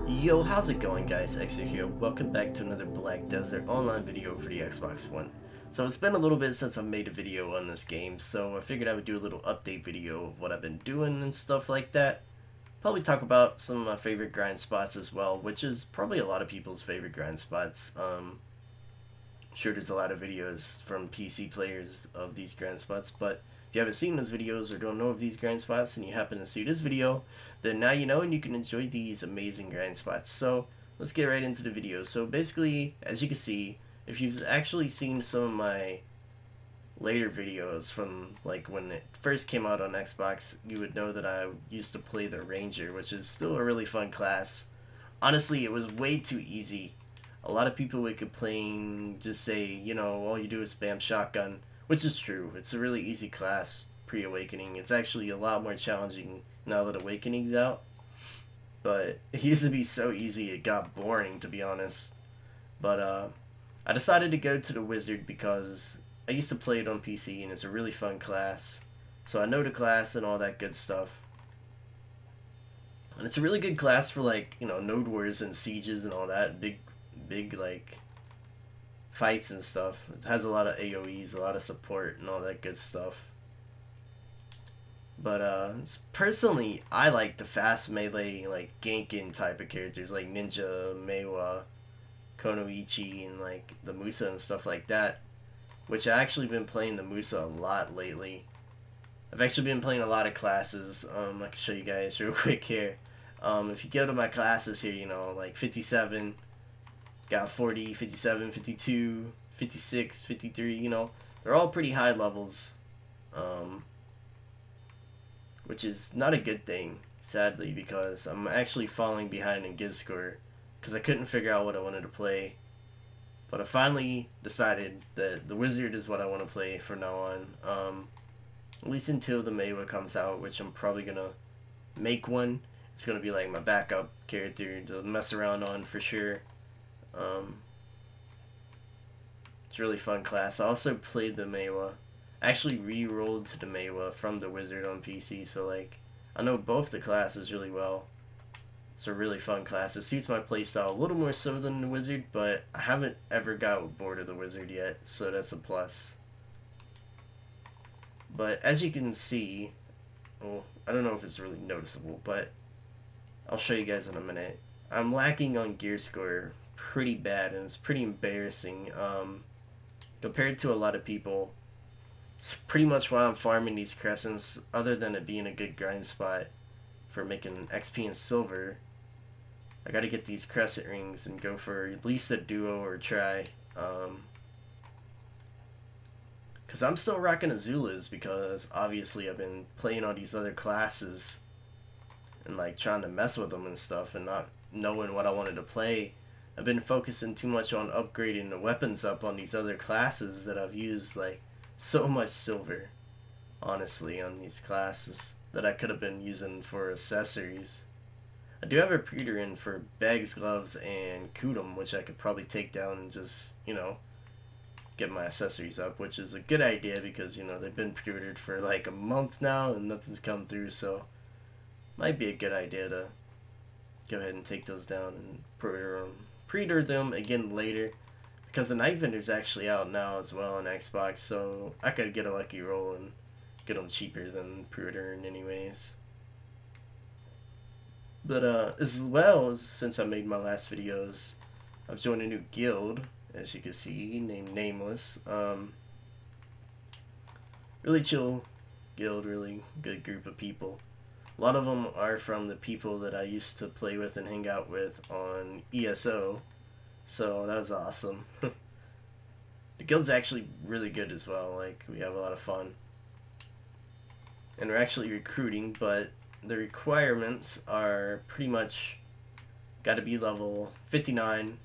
Yo, how's it going, guys? XTER here. Welcome back to another Black Desert online video for the Xbox One. So it's been a little bit since I made a video on this game, so I figured I would do a little update video of what I've been doing and stuff like that. Probably talk about some of my favorite grind spots as well, which is probably a lot of people's favorite grind spots. Sure, there's a lot of videos from PC players of these grind spots, but if you haven't seen those videos or don't know of these grind spots and you happen to see this video, then now you know and you can enjoy these amazing grind spots. So let's get right into the video. So basically, as you can see, if you've actually seen some of my later videos from like when it first came out on Xbox, you would know that I used to play the Ranger, which is still a really fun class. Honestly, it was way too easy. A lot of people would complain, just say, you know, all you do is spam shotgun, which is true. It's a really easy class pre-Awakening. It's actually a lot more challenging now that Awakening's out. But it used to be so easy, it got boring, to be honest. But I decided to go to the Wizard because I used to play it on PC and it's a really fun class. So I know the class and all that good stuff. And it's a really good class for, like, you know, node wars and sieges and all that. Big like fights and stuff. It has a lot of AoEs, a lot of support and all that good stuff. But personally, I like the fast melee, like ganking type of characters like Ninja, Meiwa, Konoichi, and like the Musa and stuff like that. Which I actually been playing the Musa a lot lately. I've actually been playing a lot of classes. I can show you guys real quick here. If you go to my classes here, you know, like 57, got 40, 57, 52, 56, 53, you know, they're all pretty high levels, which is not a good thing, sadly, because I'm actually falling behind in Giz score because I couldn't figure out what I wanted to play. But I finally decided that the Wizard is what I want to play from now on, at least until the Meiwa comes out, which I'm probably going to make one. It's going to be like my backup character to mess around on for sure. It's a really fun class. I also played the Meiwa. I actually re-rolled to the Meiwa from the Wizard on PC, so like I know both the classes really well. It's a really fun class. It suits my playstyle a little more so than the Wizard, but I haven't ever got bored of the Wizard yet, so that's a plus. But as you can see, well, I don't know if it's really noticeable, but I'll show you guys in a minute. I'm lacking on gear score pretty bad, and it's pretty embarrassing. Compared to a lot of people, it's pretty much why I'm farming these crescents, other than it being a good grind spot for making XP and silver. I gotta get these crescent rings and go for at least a duo or try. Because I'm still rocking Azulas, because obviously I've been playing all these other classes and like trying to mess with them and stuff and not knowing what I wanted to play. I've been focusing too much on upgrading the weapons up on these other classes that I've used like so much silver, honestly, on these classes that I could have been using for accessories. I do have a repeater in for bags, gloves, and Kudum, which I could probably take down and just, you know, get my accessories up, which is a good idea because, you know, they've been pre-ordered for like a month now and nothing's come through, so might be a good idea to go ahead and take those down and pre-order them again later, because the Night Vendor's actually out now as well on Xbox, so I could get a lucky roll and get them cheaper than pre-ordering anyways. But as well, as since I made my last videos, I've joined a new guild, as you can see, named Nameless. Really chill guild, really good group of people. A lot of them are from the people that I used to play with and hang out with on ESO, so that was awesome. The guild's actually really good as well, like we have a lot of fun. And we're actually recruiting, but the requirements are pretty much got to be level 59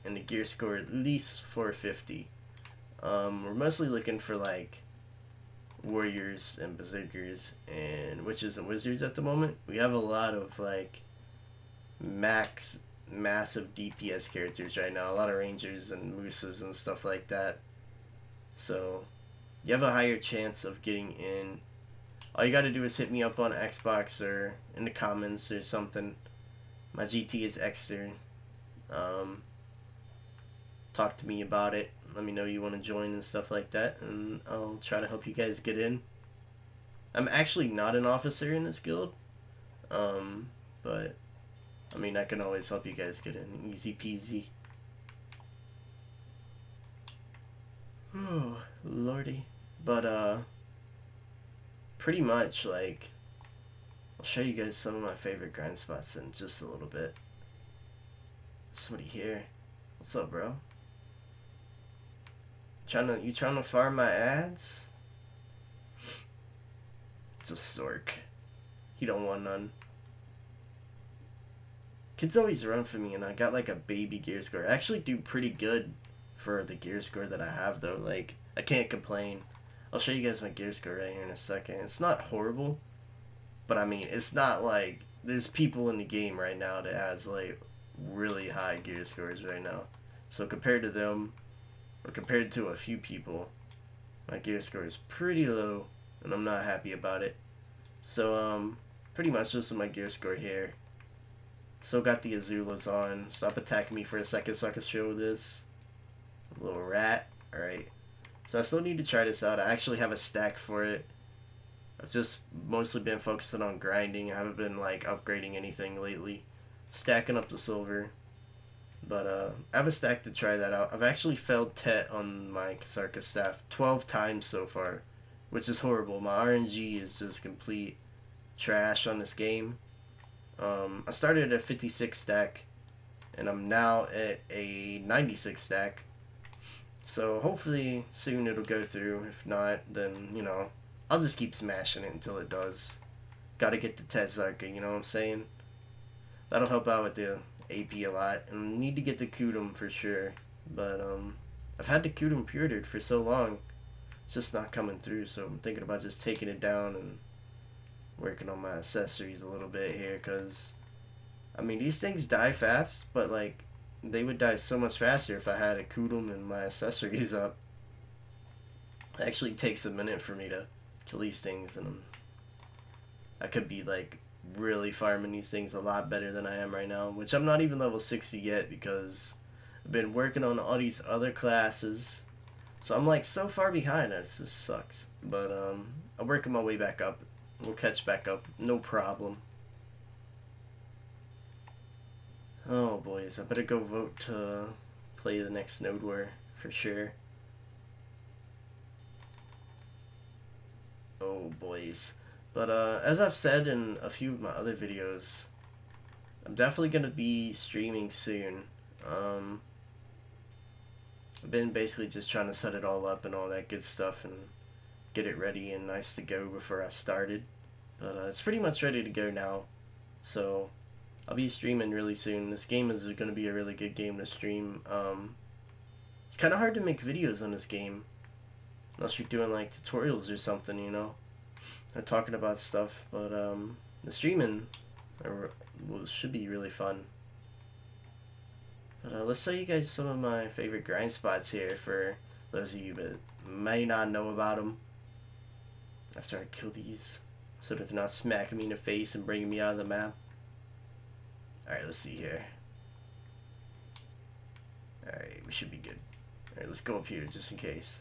and the gear score at least 450. We're mostly looking for like warriors and berserkers and witches and wizards at the moment. We have a lot of like massive DPS characters right now, a lot of rangers and mooses and stuff like that, so you have a higher chance of getting in. All you gotta do is hit me up on Xbox or in the comments or something. My GT is XTER. Talk to me about it. Let me know you want to join and stuff like that, and I'll try to help you guys get in. I'm actually not an officer in this guild, but I mean I can always help you guys get in. Easy peasy. Oh, lordy. But pretty much, like, I'll show you guys some of my favorite grind spots in just a little bit. Somebody here. What's up, bro? You trying to farm my ads? It's a stork. He don't want none. Kids always run for me, and I got like a baby gear score. I actually do pretty good for the gear score that I have, though. Like, I can't complain. I'll show you guys my gear score right here in a second. It's not horrible, but I mean, it's not like there's people in the game right now that has like really high gear scores right now. So compared to them, or compared to a few people, my gear score is pretty low, and I'm not happy about it. So pretty much just my gear score here. Still got the Azulas on. Stop attacking me for a second so I can show this. Little rat. Alright. So I still need to try this out. I actually have a stack for it. I've just mostly been focusing on grinding. I haven't been like upgrading anything lately. Stacking up the silver. But I have a stack to try that out. I've actually failed Tet on my Kasarka staff 12 times so far, which is horrible. My RNG is just complete trash on this game. I started at a 56 stack, and I'm now at a 96 stack. So hopefully soon it'll go through. If not, then, you know, I'll just keep smashing it until it does. Gotta get the Tetzarka, you know what I'm saying? That'll help out with the AP a lot. And need to get the Kudum for sure. But I've had the Kudum Purited for so long. It's just not coming through, so I'm thinking about just taking it down and working on my accessories a little bit here, because I mean, these things die fast, but like they would die so much faster if I had a Kudum and my accessories up. It actually takes a minute for me to kill these things, and I could be like really farming these things a lot better than I am right now, which I'm not even level 60 yet because I've been working on all these other classes. So I'm like so far behind, it just sucks. But I'm working my way back up. We'll catch back up, no problem. Oh boys, I better go vote to play the next Node War for sure. Oh boys. But as I've said in a few of my other videos, I'm definitely going to be streaming soon. I've been basically just trying to set it all up and all that good stuff and get it ready and nice to go before I started. But it's pretty much ready to go now. So I'll be streaming really soon. This game is going to be a really good game to stream. It's kind of hard to make videos on this game unless you're doing like tutorials or something, you know, or talking about stuff. But the streaming should be really fun. But let's show you guys some of my favorite grind spots here for those of you that may not know about them. After I kill these, so that they're not smacking me in the face and bringing me out of the map. Alright, let's see here. Alright, we should be good. Alright, let's go up here just in case.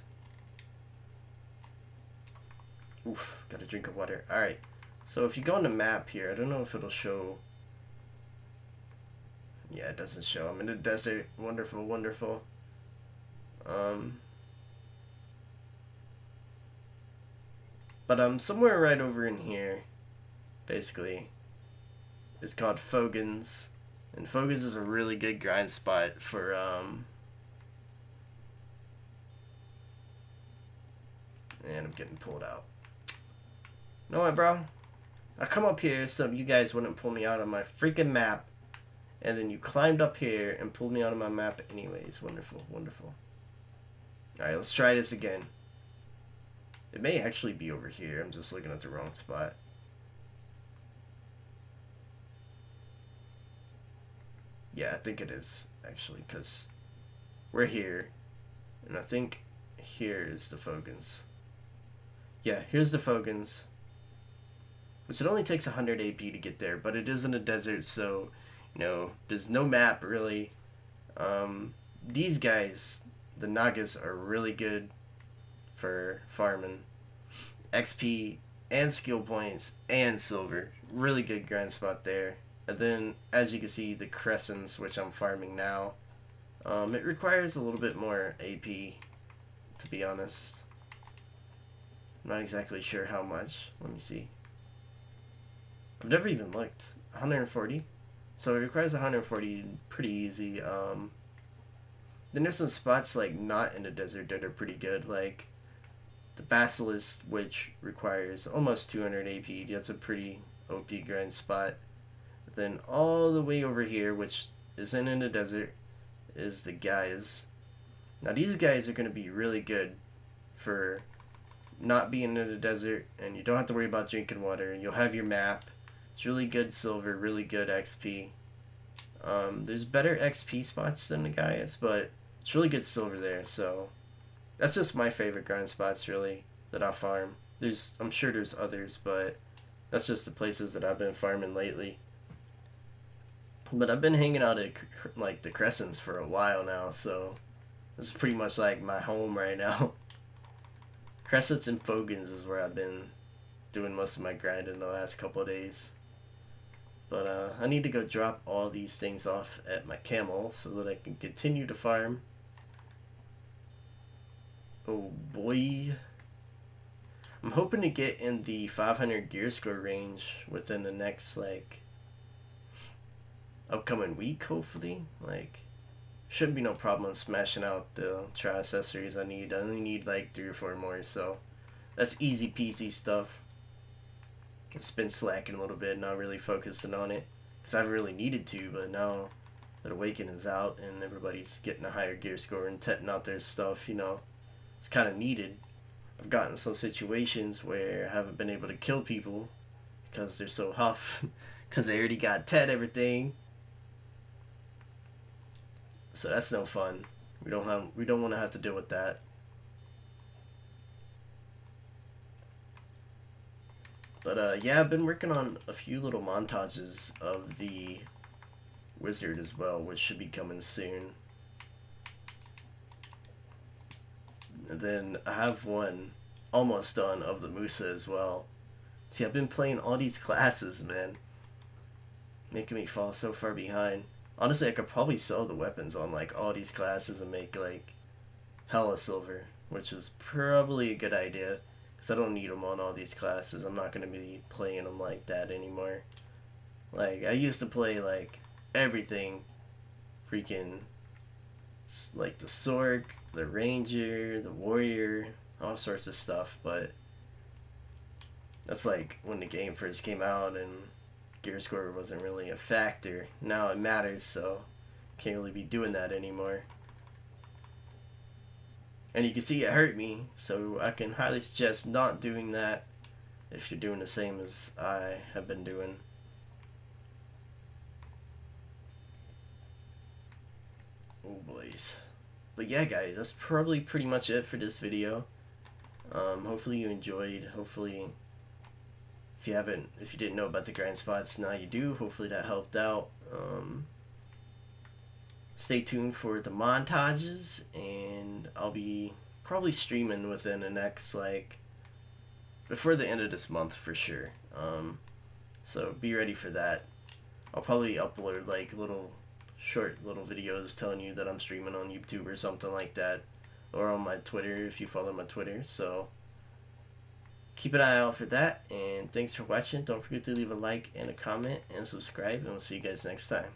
Oof, got a drink of water. Alright, so if you go on the map here, I don't know if it'll show. Yeah, it doesn't show. I'm in the desert. Wonderful, wonderful. But I'm somewhere right over in here, basically. It's called Fogans, and Fogans is a really good grind spot for and I'm getting pulled out. You know what, bro? I come up here so you guys wouldn't pull me out of my freaking map, and then you climbed up here and pulled me out of my map anyways. Wonderful, wonderful. Alright, let's try this again. It may actually be over here. I'm just looking at the wrong spot. Yeah, I think it is, actually, because we're here, and I think here is the Fogans. Yeah, here's the Fogans, which it only takes 100 AP to get there, but it is in a desert, so You know, there's no map really. These guys, the Nagas, are really good for farming XP and skill points and silver. Really good grind spot there. And then, as you can see, the Crescents, which I'm farming now, it requires a little bit more AP, to be honest. I'm not exactly sure how much. Let me see. I've never even looked. 140? So it requires 140 pretty easy. Then there's some spots like not in the desert that are pretty good, like the Basilisk, which requires almost 200 AP. That's a pretty OP grind spot. Then all the way over here, which isn't in the desert, is the guys. Now these guys are going to be really good for not being in the desert, and you don't have to worry about drinking water. You'll have your map. It's really good silver, really good XP. There's better XP spots than the guys, but it's really good silver there. So that's just my favorite grind spots, really, that I farm. I'm sure there's others, but that's just the places that I've been farming lately. But I've been hanging out at like the Crescents for a while now, so this is pretty much like my home right now. Crescents and Fogans is where I've been doing most of my grind in the last couple of days. But I need to go drop all these things off at my camel so that I can continue to farm. Oh boy. I'm hoping to get in the 500 gear score range within the next, like, upcoming week, hopefully. Like, shouldn't be no problem smashing out the tri-accessories I need. I only need like 3 or 4 more, so that's easy peasy stuff. It's been slacking a little bit, not really focusing on it, because I've really needed to, but now that Awaken is out and everybody's getting a higher gear score and testing out their stuff, you know, it's kind of needed. I've gotten some situations where I haven't been able to kill people because they're so huff, because they already got Ted everything. So that's no fun. We don't want to have to deal with that. But yeah, I've been working on a few little montages of the Wizard as well, which should be coming soon. And then I have one almost done of the Musa as well. See, I've been playing all these classes, man. Making me fall so far behind. Honestly, I could probably sell the weapons on like all these classes and make like hella silver, which is probably a good idea. Because I don't need them on all these classes. I'm not going to be playing them like that anymore. Like, I used to play, like, everything. Freaking, like, the Sork, the Ranger, the Warrior, all sorts of stuff. But that's, like, when the game first came out and gear score wasn't really a factor. Now it matters, so can't really be doing that anymore. And you can see it hurt me, so I can highly suggest not doing that if you're doing the same as I have been doing. Oh boys. But yeah guys, that's probably pretty much it for this video. Hopefully you enjoyed. Hopefully if you didn't know about the grind spots, now you do. Hopefully that helped out. Stay tuned for the montages, and I'll be probably streaming within the next, like, before the end of this month for sure. So be ready for that. I'll probably upload like short little videos telling you that I'm streaming on YouTube or something like that, or on my Twitter if you follow my Twitter. So keep an eye out for that, and thanks for watching. Don't forget to leave a like and a comment and subscribe, and we'll see you guys next time.